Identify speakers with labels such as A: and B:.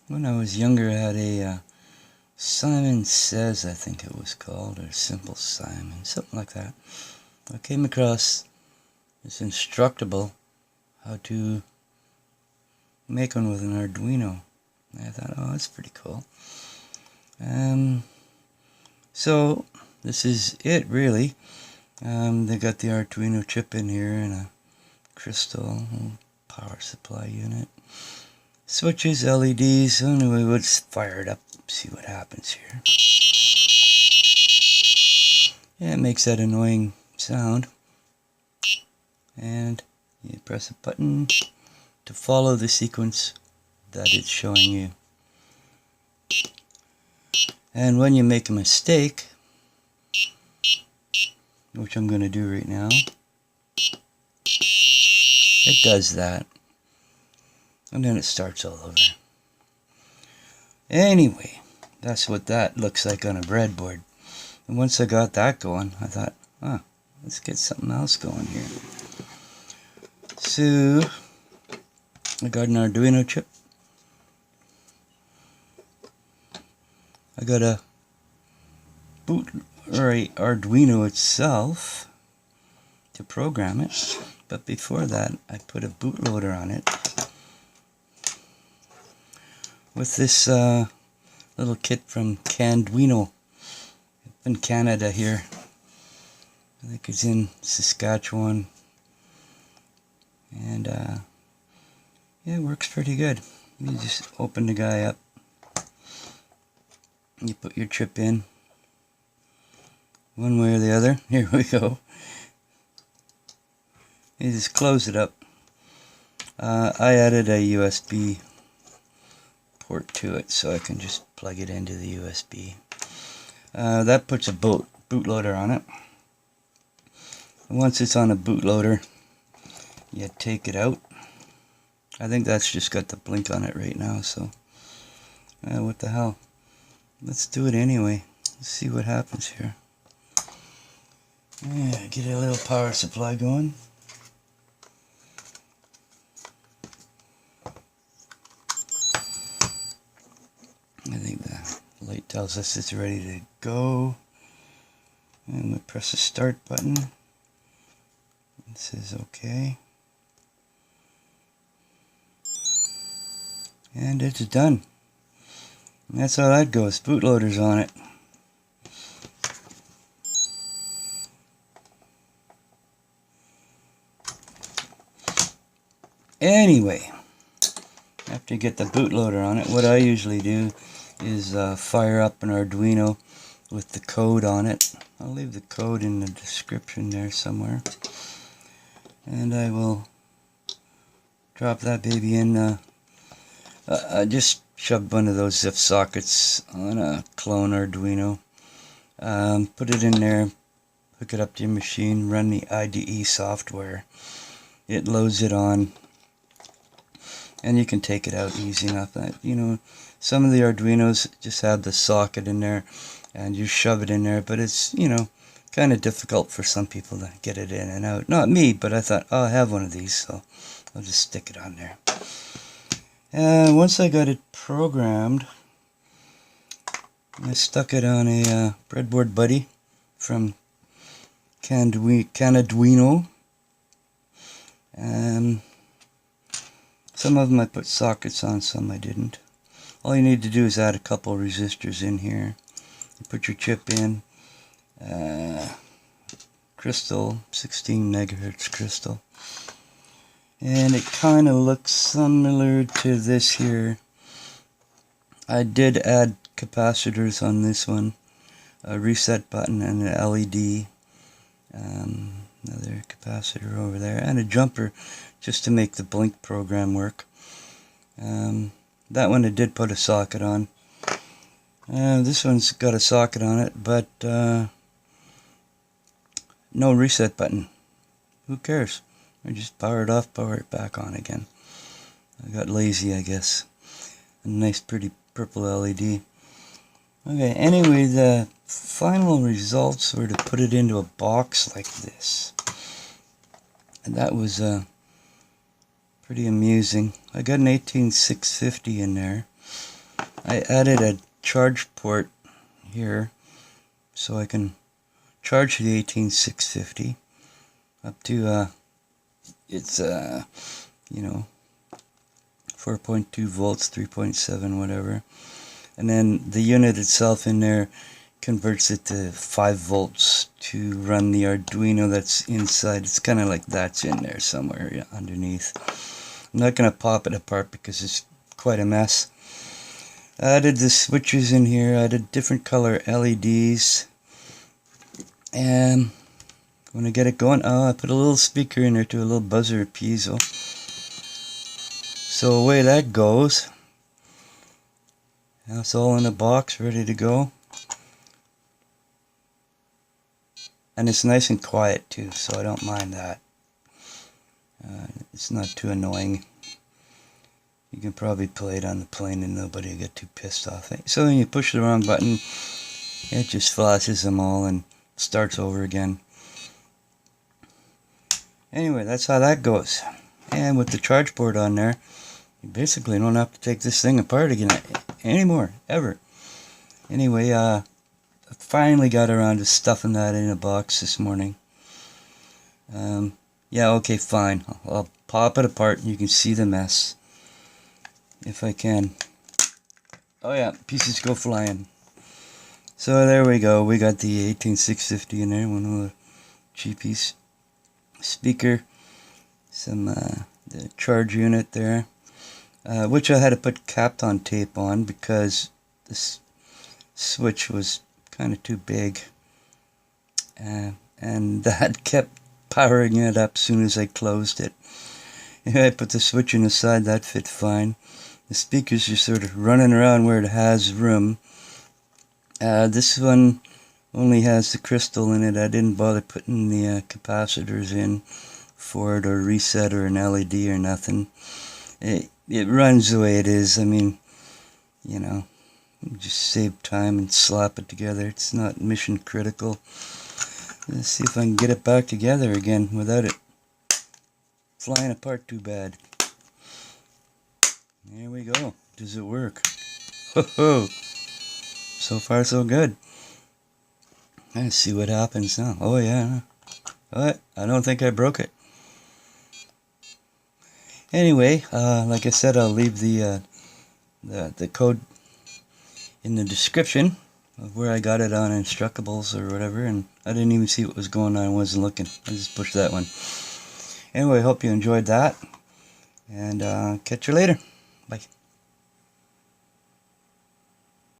A: When I was younger, I had a Simon Says, I think it was called, or Simple Simon, something like that. I came across this instructable how to make one with an Arduino. And I thought, oh, that's pretty cool. So this is it, really. They got the Arduino chip in here and a crystal power supply unit. Switches, LEDs. Anyway, let's fire it up, see what happens here. Yeah, it makes that annoying sound. And you press a button to follow the sequence that it's showing you. And when you make a mistake, which I'm going to do right now, it does that. And then it starts all over. Anyway, that's what that looks like on a breadboard. And once I got that going, I thought, oh, let's get something else going here. So, I got an Arduino chip. I got a Arduino itself to program it. But before that, I put a bootloader on it with this little kit from Arduino in Canada here. I think it's in Saskatchewan. And yeah, it works pretty good. You just open the guy up. You put your chip in. One way or the other. Here we go. You just close it up. I added a USB port to it so I can just plug it into the USB. That puts a bootloader on it. And once it's on a bootloader, you take it out. I think that's just got the blink on it right now, so what the hell. Let's do it anyway. Let's see what happens here. Yeah, get a little power supply going. I think the light tells us it's ready to go. And we press the start button. It says OK. And it's done. And that's how that goes. Bootloader's on it. Anyway, after you get the bootloader on it, what I usually do is fire up an Arduino with the code on it. I'll leave the code in the description there somewhere. And I will drop that baby in. I just shoved one of those ZIF sockets on a clone Arduino. Put it in there, hook it up to your machine, run the IDE software. It loads it on. And you can take it out easy enough. You know, some of the Arduinos just have the socket in there and you shove it in there, but it's, you know, kind of difficult for some people to get it in and out. Not me, but I thought, oh, I have one of these, so I'll just stick it on there. And once I got it programmed, I stuck it on a breadboard buddy from Arduino. Some of them I put sockets on, some I didn't. All you need to do is add a couple resistors in here. You put your chip in. Crystal, 16 megahertz crystal. And it kind of looks similar to this here. I did add capacitors on this one. A reset button and an LED. Another capacitor over there. And a jumper just to make the blink program work. That one I did put a socket on. This one's got a socket on it, but no reset button. Who cares? I just power it off, power it back on again. I got lazy, I guess. A nice pretty purple LED. Okay, anyway, the final results were to put it into a box like this. And that was pretty amusing. I got an 18650 in there. I added a charge port here so I can charge the 18650 up to it's you know, 4.2 volts, 3.7, whatever. And then the unit itself in there converts it to 5 volts to run the Arduino that's inside. It's kind of like that's in there somewhere underneath. I'm not going to pop it apart because it's quite a mess. I added the switches in here. I added different color LEDs. And when I get it going, oh, I put a little speaker in there too, a little buzzer piezo. So away that goes. Now it's all in a box, ready to go. And it's nice and quiet too, so I don't mind that. It's not too annoying. You can probably play it on the plane and nobody will get too pissed off. So when you push the wrong button, it just flashes them all and starts over again. Anyway, that's how that goes. And with the charge port on there, you basically don't have to take this thing apart again anymore, ever. Anyway, I finally got around to stuffing that in a box this morning. Yeah, okay, fine. I'll pop it apart and you can see the mess. If I can. Oh yeah, pieces go flying. So there we go. We got the 18650 in there, one of the cheapies. Speaker, some the charge unit there, which I had to put Kapton tape on because this switch was kind of too big, and that kept powering it up as soon as I closed it. Anyway, I put the switch in the side, that fit fine. The speakers are sort of running around where it has room. This one only has the crystal in it. I didn't bother putting the capacitors in for it, or reset, or an LED or nothing. It runs the way it is. I mean, you know, just save time and slap it together. It's not mission critical. Let's see if I can get it back together again without it flying apart too bad. There we go. Does it work? Ho ho! So far so good. Let's see what happens now. Oh yeah. What? I don't think I broke it. Anyway, like I said, I'll leave the code in the description of where I got it on Instructables or whatever, and I didn't even see what was going on. I wasn't looking. I just pushed that one. Anyway, I hope you enjoyed that, and catch you later. Bye.